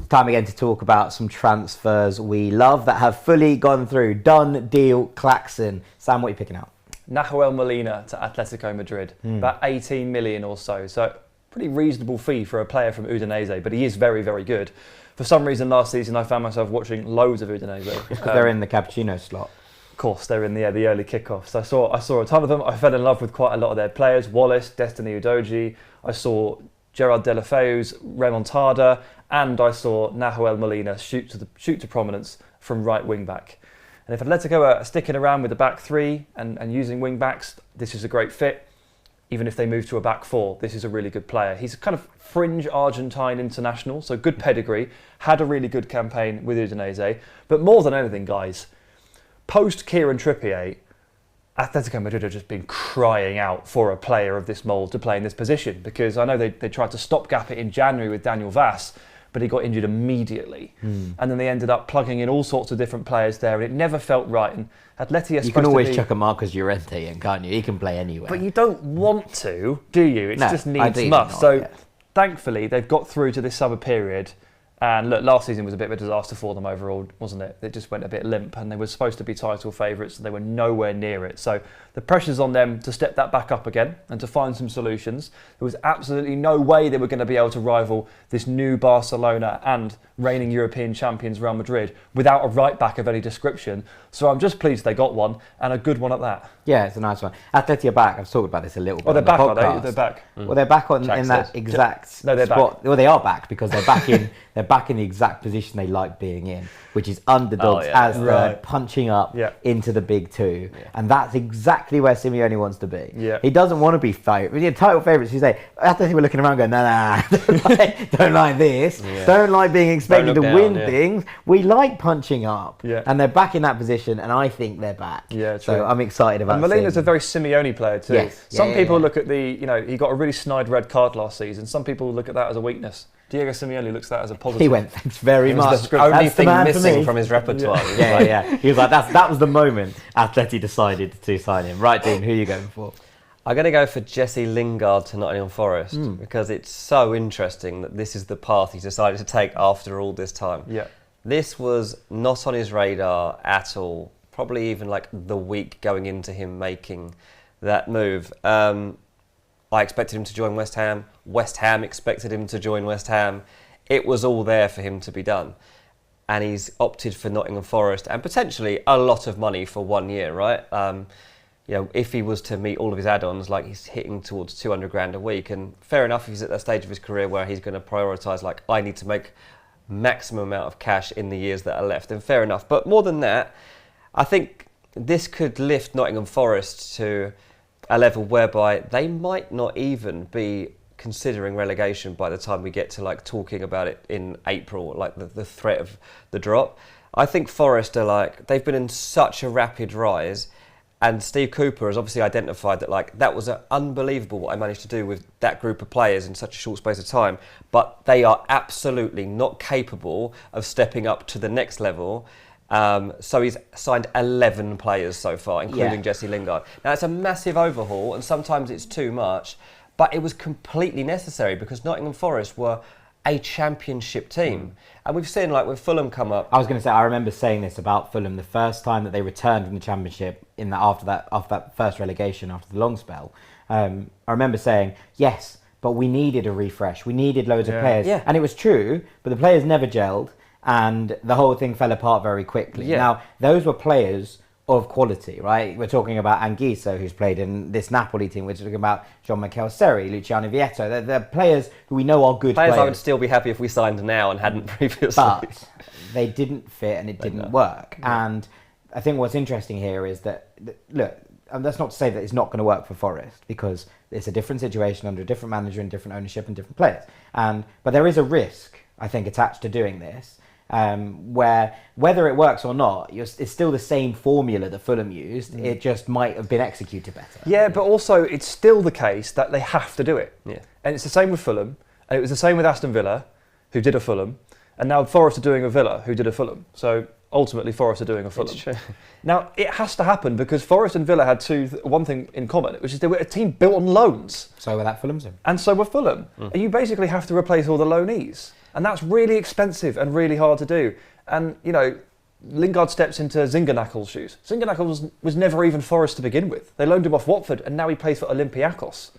Time again to talk about some transfers we love that have fully gone through. Done deal Klaxon. Sam, what are you picking out? Nahuel Molina to Atletico Madrid. About 18 million or so. So pretty reasonable fee for a player from Udinese, but he is very, very good. For some reason last season I found myself watching loads of Udinese. They're in the cappuccino slot. Of course, they're in the early kickoffs. I saw a ton of them. I fell in love with quite a lot of their players. Wallace, Destiny Udogie. I saw Gerard Deulofeu's remontada, and I saw Nahuel Molina shoot to prominence from right wing back. And if Atletico are sticking around with the back three and using wing backs, this is a great fit. Even if they move to a back four, this is a really good player. He's a kind of fringe Argentine international, so good pedigree, had a really good campaign with Udinese. But more than anything, guys, post Kieran Trippier, Atletico Madrid have just been crying out for a player of this mould to play in this position, because I know they tried to stopgap it in January with Daniel Vass, but he got injured immediately. And then they ended up plugging in all sorts of different players there, and it never felt right. And Atleti You can always chuck a Marcus Llorente in, can't you? He can play anywhere. But you don't want to, do you? It just needs must. So thankfully, they've got through to this summer period. And look, last season was a bit of a disaster for them overall, wasn't it? It just went a bit limp, and they were supposed to be title favourites, and they were nowhere near it. So the pressure's on them to step that back up again and to find some solutions. There was absolutely no way they were going to be able to rival this new Barcelona and reigning European champions Real Madrid without a right back of any description. So I'm just pleased they got one, and a good one at that. Yeah, it's a nice one. Atleti are back. I've talked about this a little bit. Oh, they're back, the are they? They're back. Well, they're back in that exact No, they're spot. back. Well, they are back because they're back in. They're back in the exact position they like being in, which is underdogs as third, punching up into the big two, and that's exactly where Simeone wants to be. He doesn't want to be title favourites. You say, Atleti were looking around going, nah, don't like this, don't like being expected to win things. We like punching up, and they're back in that position, and I think they're back. So I'm excited about. And Molina's a very Simeone player too. Some people look at he got a really snide red card last season. Some people look at that as a weakness. Diego Simeone looks at that as a positive. He went, thanks very much. The only thing missing from his repertoire. He was like, that was the moment Atleti decided to sign him. Right, Dean, who are you going for? I'm going to go for Jesse Lingard to Nottingham Forest because it's so interesting that this is the path he's decided to take after all this time. This was not on his radar at all, probably even like the week going into him making that move. I expected him to join West Ham. West Ham expected him to join West Ham. It was all there for him to be done. And he's opted for Nottingham Forest and potentially a lot of money for 1 year, right? If he was to meet all of his add-ons, like he's hitting towards 200 grand a week. And fair enough, if he's at that stage of his career where he's going to prioritise, like, I need to make maximum amount of cash in the years that are left, then fair enough. But more than that, I think this could lift Nottingham Forest to a level whereby they might not even be considering relegation by the time we get to like talking about it in April, like the threat of the drop. I think Forest are they've been in such a rapid rise, and Steve Cooper has obviously identified that that was unbelievable what I managed to do with that group of players in such a short space of time, but they are absolutely not capable of stepping up to the next level. So he's signed 11 players so far, including Jesse Lingard. Now, it's a massive overhaul, and sometimes it's too much, but it was completely necessary because Nottingham Forest were a championship team. And we've seen, when Fulham come up... I was going to say, I remember saying this about Fulham the first time that they returned from the championship after that first relegation, after the long spell. I remember saying, yes, but we needed a refresh. We needed loads of players. And it was true, but the players never gelled. And the whole thing fell apart very quickly. Now, those were players of quality, right? We're talking about Anguissa, who's played in this Napoli team. We're talking about Jean-Michel Seri, Luciano Vietto. They're players who we know are good players. I would still be happy if we signed now and hadn't previously. But they didn't fit and it didn't work. And I think what's interesting here is that, look, and that's not to say that it's not going to work for Forest, because it's a different situation under a different manager and different ownership and different players. But there is a risk, I think, attached to doing this. Where whether it works or not, it's still the same formula that Fulham used. It just might have been executed better. Yeah, but also it's still the case that they have to do it. And it's the same with Fulham, and it was the same with Aston Villa, who did a Fulham, and now Forest are doing a Villa, who did a Fulham. So ultimately, Forest are doing a Fulham. It's true. Now, it has to happen because Forest and Villa had one thing in common, which is they were a team built on loans. So were that Fulham's. And so were Fulham. And you basically have to replace all the loanees. And that's really expensive and really hard to do. And, you know, Lingard steps into Zingernakel's shoes. Zingernakel was never even Forest to begin with. They loaned him off Watford, and now he plays for Olympiacos.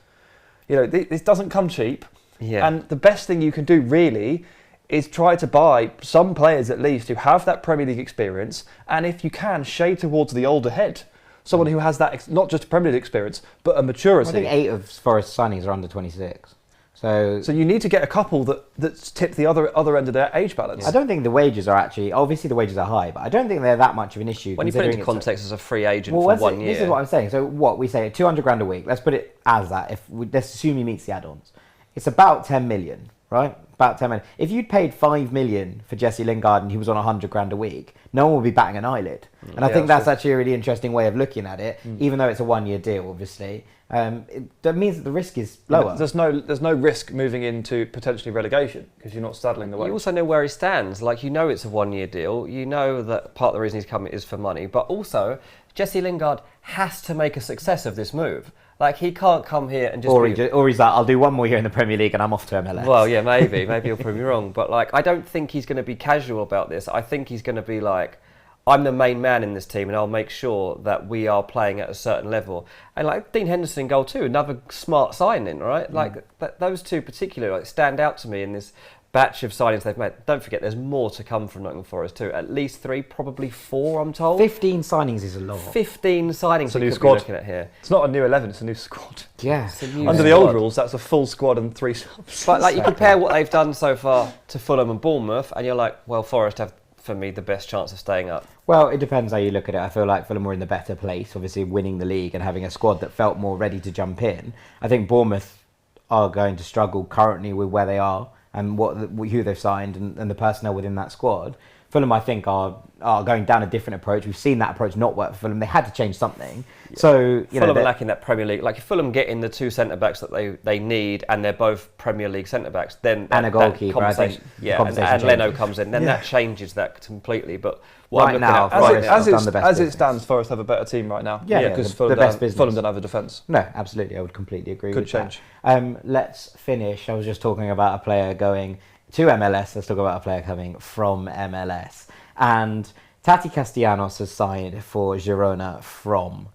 You know, this doesn't come cheap. Yeah. And the best thing you can do, really, is try to buy some players at least who have that Premier League experience, and if you can, shade towards the older head. Someone who has that, not just Premier League experience, but a maturity. I think 8 of Forest's signings are under 26. So you need to get a couple that's tipped the other end of their age balance. I don't think the wages are actually, obviously the wages are high, but I don't think they're that much of an issue. When you put it into context as a free agent for 1 year. This is what I'm saying. So what we say, 200 grand a week. Let's put it as that. Let's assume he meets the add-ons. It's about 10 million, right? About 10 million. If you'd paid 5 million for Jesse Lingard and he was on 100 grand a week, no one would be batting an eyelid. And I think that's actually a really interesting way of looking at it, even though it's a 1 year deal, obviously. That means that the risk is lower. There's no risk moving into potentially relegation because you're not saddling the wage. You also know where he stands. Like, you know it's a 1 year deal. You know that part of the reason he's coming is for money. But also, Jesse Lingard has to make a success of this move. Like, he can't come here and just... Or he's like, I'll do 1 more year in the Premier League and I'm off to MLS. Well, yeah, maybe. Maybe you'll prove me wrong. But, like, I don't think he's going to be casual about this. I think he's going to be like, I'm the main man in this team and I'll make sure that we are playing at a certain level. And, like, Dean Henderson in goal too, another smart signing, right? Like, those two particularly, like, stand out to me in this batch of signings they've made. Don't forget, there's more to come from Nottingham Forest too. At least 3, probably 4, I'm told. 15 signings is a lot. 15 signings it's a we new could squad. be looking at here. It's not a new 11, it's a new squad. Yeah. Under the old rules, that's a full squad and 3 subs. But, like, you compare what they've done so far to Fulham and Bournemouth, and you're like, well, Forest have, for me, the best chance of staying up. Well, it depends how you look at it. I feel like Fulham were in the better place, obviously winning the league and having a squad that felt more ready to jump in. I think Bournemouth are going to struggle currently with where they are and who they've signed and the personnel within that squad. Fulham, I think, are going down a different approach. We've seen that approach not work for Fulham. They had to change something. Yeah. So Fulham are lacking that Premier League. Like, if Fulham get in the 2 centre-backs that they need and they're both Premier League centre-backs, then and a goalkeeper, I think. And Leno comes in, then that changes that completely. But what right I'm now, as it stands, Forest have a better team right now. Yeah, because the best business. Fulham don't have a defence. No, absolutely. I would completely agree with change. that. Let's finish. I was just talking about a player going to MLS. Let's talk about a player coming from MLS. And Taty Castellanos has signed for Girona from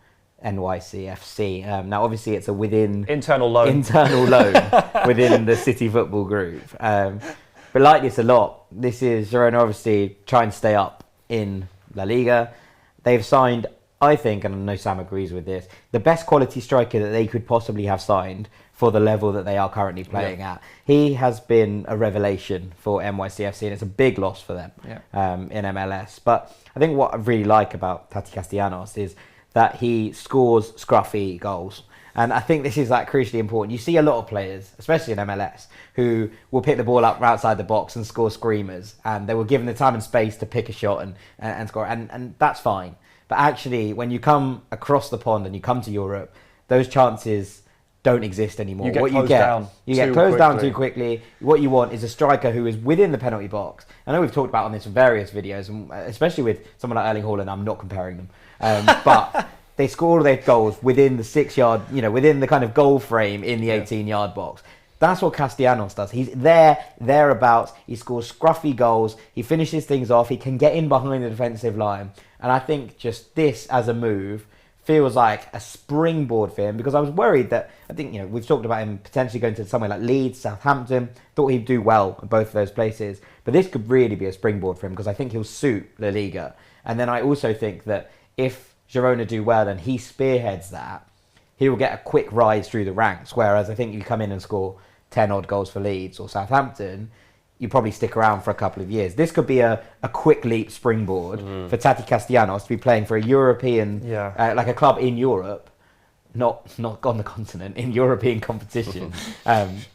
NYCFC. Now, obviously, it's a internal loan within the City Football Group. But like this a lot, this is Girona obviously trying to stay up in La Liga. They've signed, I think, and I know Sam agrees with this, the best quality striker that they could possibly have signed for the level that they are currently playing at. He has been a revelation for NYCFC and it's a big loss for them in MLS. But I think what I really like about Taty Castellanos is that he scores scruffy goals. And I think this is like crucially important. You see a lot of players, especially in MLS, who will pick the ball up outside the box and score screamers. And they were given the time and space to pick a shot and score. And that's fine. But actually, when you come across the pond and you come to Europe, those chances don't exist anymore. You get closed down too quickly. What you want is a striker who is within the penalty box. I know we've talked about on this in various videos, and especially with someone like Erling Haaland. I'm not comparing them, but they score all their goals within the 6 yard, within the kind of goal frame in the 18-yard box. That's what Castellanos does. He's thereabouts. He scores scruffy goals. He finishes things off. He can get in behind the defensive line. And I think just this as a move feels like a springboard for him, because I was worried that, I think, we've talked about him potentially going to somewhere like Leeds, Southampton, thought he'd do well in both of those places, but this could really be a springboard for him because I think he'll suit La Liga. And then I also think that if Girona do well and he spearheads that, he will get a quick rise through the ranks, whereas I think you come in and score 10 odd goals for Leeds or Southampton, you probably stick around for a couple of years. This could be a quick leap springboard for Taty Castellanos to be playing for a European, like a club in Europe, not on the continent, in European competition,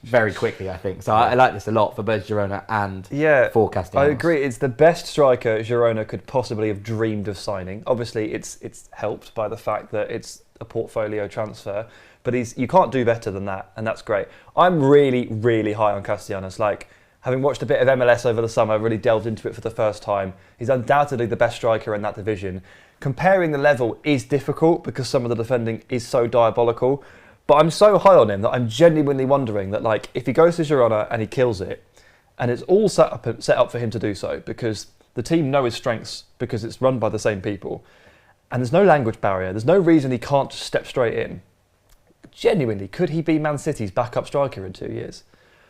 very quickly, I think. So I like this a lot for both Girona and for Castellanos. I agree. It's the best striker Girona could possibly have dreamed of signing. Obviously, it's helped by the fact that it's a portfolio transfer, but you can't do better than that, and that's great. I'm really, really high on Castellanos. Like, having watched a bit of MLS over the summer, I really delved into it for the first time. He's undoubtedly the best striker in that division. Comparing the level is difficult because some of the defending is so diabolical, but I'm so high on him that I'm genuinely wondering that, like, if he goes to Girona and he kills it, And it's all set up for him to do so, because the team know his strengths, because it's run by the same people. And there's no language barrier. There's no reason he can't just step straight in. Genuinely, could he be Man City's backup striker in 2 years?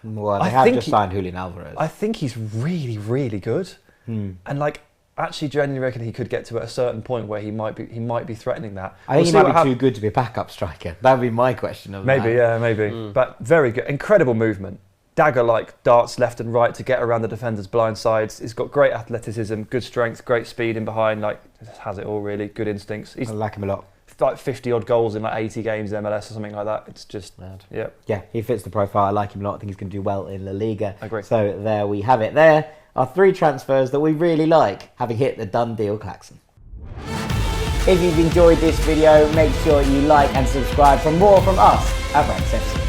Well, they have just signed Julian Alvarez. I think he's really, really good. And like, actually genuinely reckon he could get to a certain point where he might be threatening that. I think he might be too good to be a backup striker. That would be my question of maybe, that. maybe. But very good. Incredible movement. Dagger-like darts left and right to get around the defender's blind sides. He's got great athleticism, good strength, great speed in behind. Like, has it all really. Good instincts. I like him a lot. Like 50 odd goals in like 80 games in MLS or something like that. It's just mad. Yeah, he fits the profile. I like him a lot. I think he's going to do well in La Liga. I agree. So there we have it. There are 3 transfers that we really like, having hit the done deal klaxon. If you've enjoyed this video, make sure you like and subscribe for more from us at Frantic.